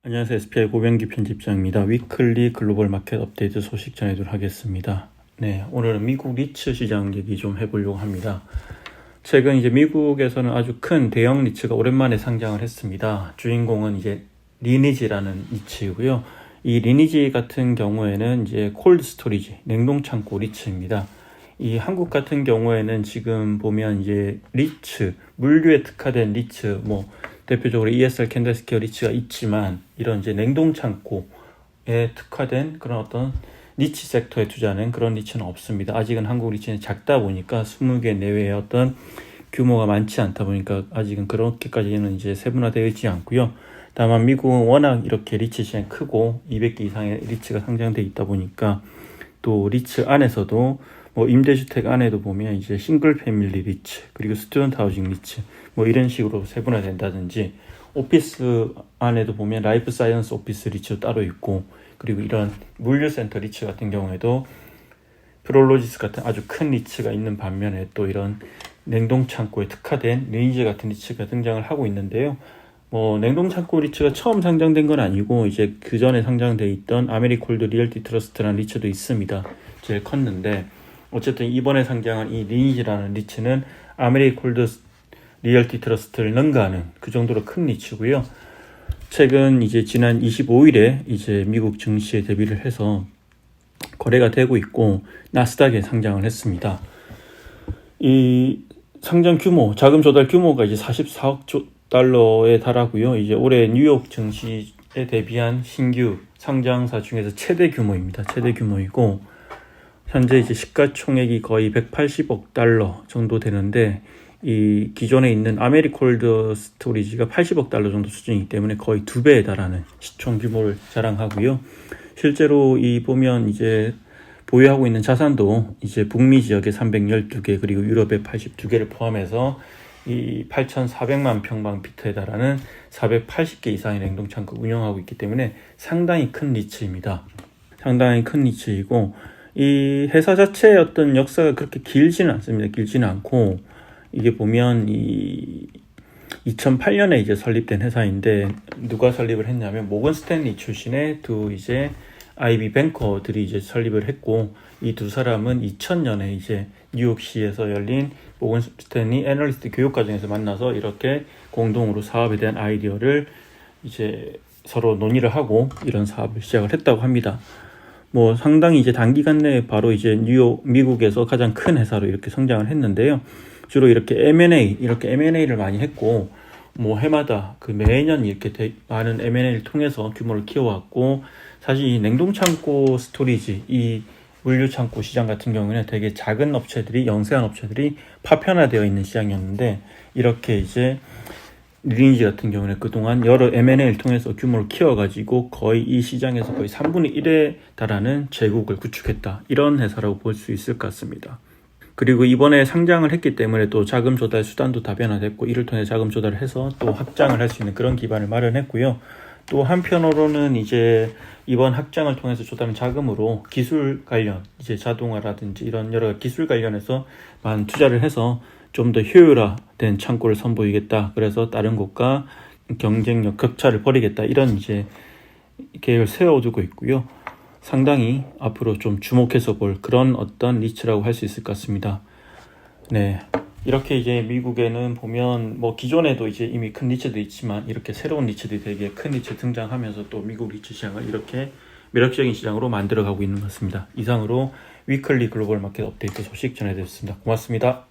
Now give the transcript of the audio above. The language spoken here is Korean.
안녕하세요. SPI 고병기 편집장입니다. 위클리 글로벌 마켓 업데이트 소식 전해드리도록 하겠습니다. 네, 오늘은 미국 리츠 시장 얘기 좀 해보려고 합니다. 최근 이제 미국에서는 아주 큰 대형 리츠가 오랜만에 상장을 했습니다. 주인공은 이제 리니지라는 리츠이고요. 이 리니지 같은 경우에는 이제 콜드 스토리지, 냉동 창고 리츠입니다. 이 한국 같은 경우에는 지금 보면 이제 리츠, 물류에 특화된 리츠, 대표적으로 ESR 캔들스퀘어 리츠가 있지만 이런 이제 냉동 창고에 특화된 그런 어떤 리츠 섹터에 투자하는 그런 리츠는 없습니다. 아직은 한국 리츠는 작다 보니까 20개 내외의 어떤 규모가 많지 않다 보니까 아직은 그렇게까지는 이제 세분화되어 있지 않고요. 다만 미국은 워낙 이렇게 리츠 시장이 크고 200개 이상의 리츠가 상장되어 있다 보니까 또 리츠 안에서도 임대주택 안에도 보면 이제 싱글 패밀리 리츠, 그리고 스튜던트 하우징 리츠, 이런 식으로 세분화된다든지, 오피스 안에도 보면 라이프 사이언스 오피스 리츠도 따로 있고, 그리고 이런 물류센터 리츠 같은 경우에도 프롤로지스 같은 아주 큰 리츠가 있는 반면에 또 이런 냉동 창고에 특화된 리니지 같은 리츠가 등장을 하고 있는데요. 냉동 창고 리츠가 처음 상장된 건 아니고 이제 그 전에 상장돼 있던 아메리콜드 리얼티 트러스트라는 리츠도 있습니다. 제일 컸는데 어쨌든 이번에 상장한 이 리니지라는 리츠는 아메리콜드 리얼티 트러스트를 능가하는 그 정도로 큰 리츠고요. 최근 이제 지난 25일에 이제 미국 증시에 데뷔를 해서 거래가 되고 있고 나스닥에 상장을 했습니다. 이 상장 규모, 자금 조달 규모가 이제 44억 달러에 달하고요. 이제 올해 뉴욕 증시에 대비한 신규 상장사 중에서 최대 규모입니다. 최대 규모이고 현재 이제 시가총액이 거의 180억 달러 정도 되는데 이 기존에 있는 아메리콜드 스토리지가 80억 달러 정도 수준이기 때문에 거의 2배에 달하는 시총 규모를 자랑하고요. 실제로 이 보면 이제 보유하고 있는 자산도 이제 북미 지역에 312개 그리고 유럽에 82개를 포함해서 이 8,400만 평방피트에 달하는 480개 이상의 냉동창고 운영하고 있기 때문에 상당히 큰 리츠입니다. 상당히 큰 리츠이고 이 회사 자체의 어떤 역사가 그렇게 길지는 않습니다. 길지는 않고 이게 보면 2008년에 이제 설립된 회사인데 누가 설립을 했냐면 모건 스탠리 출신의 두 이제 IB 뱅커들이 이제 설립을 했고 이 두 사람은 2000년에 이제 뉴욕시에서 열린 모건 스탠리 애널리스트 교육 과정에서 만나서 이렇게 공동으로 사업에 대한 아이디어를 이제 서로 논의를 하고 이런 사업을 시작을 했다고 합니다. 상당히 이제 단기간 내에 바로 이제 미국에서 가장 큰 회사로 이렇게 성장을 했는데요. 주로 이렇게 M&A를 많이 했고, 해마다 매년 이렇게 많은 M&A를 통해서 규모를 키워왔고, 사실 이 냉동창고 스토리지, 이 물류창고 시장 같은 경우는 되게 작은 업체들이, 영세한 업체들이 파편화되어 있는 시장이었는데, 이렇게 이제 리니지 같은 경우는 그동안 여러 M&A를 통해서 규모를 키워가지고 거의 이 시장에서 거의 3분의 1에 달하는 제국을 구축했다. 이런 회사라고 볼 수 있을 것 같습니다. 그리고 이번에 상장을 했기 때문에 또 자금 조달 수단도 다변화됐고 이를 통해 자금 조달을 해서 또 확장을 할 수 있는 그런 기반을 마련했고요. 또 한편으로는 이제 이번 확장을 통해서 조달한 자금으로 기술 관련, 이제 자동화라든지 이런 여러 기술 관련해서 많은 투자를 해서 좀 더 효율화된 창고를 선보이겠다. 그래서 다른 곳과 경쟁력 격차를 벌이겠다. 이런 이제 계획을 세워두고 있고요. 상당히 앞으로 좀 주목해서 볼 그런 어떤 리츠라고 할 수 있을 것 같습니다. 네. 이렇게 이제 미국에는 보면 기존에도 이제 이미 큰 리츠도 있지만 이렇게 새로운 리츠들이 되게 큰 리츠 등장하면서 또 미국 리츠 시장을 이렇게 매력적인 시장으로 만들어가고 있는 것 같습니다. 이상으로 위클리 글로벌 마켓 업데이트 소식 전해드렸습니다. 고맙습니다.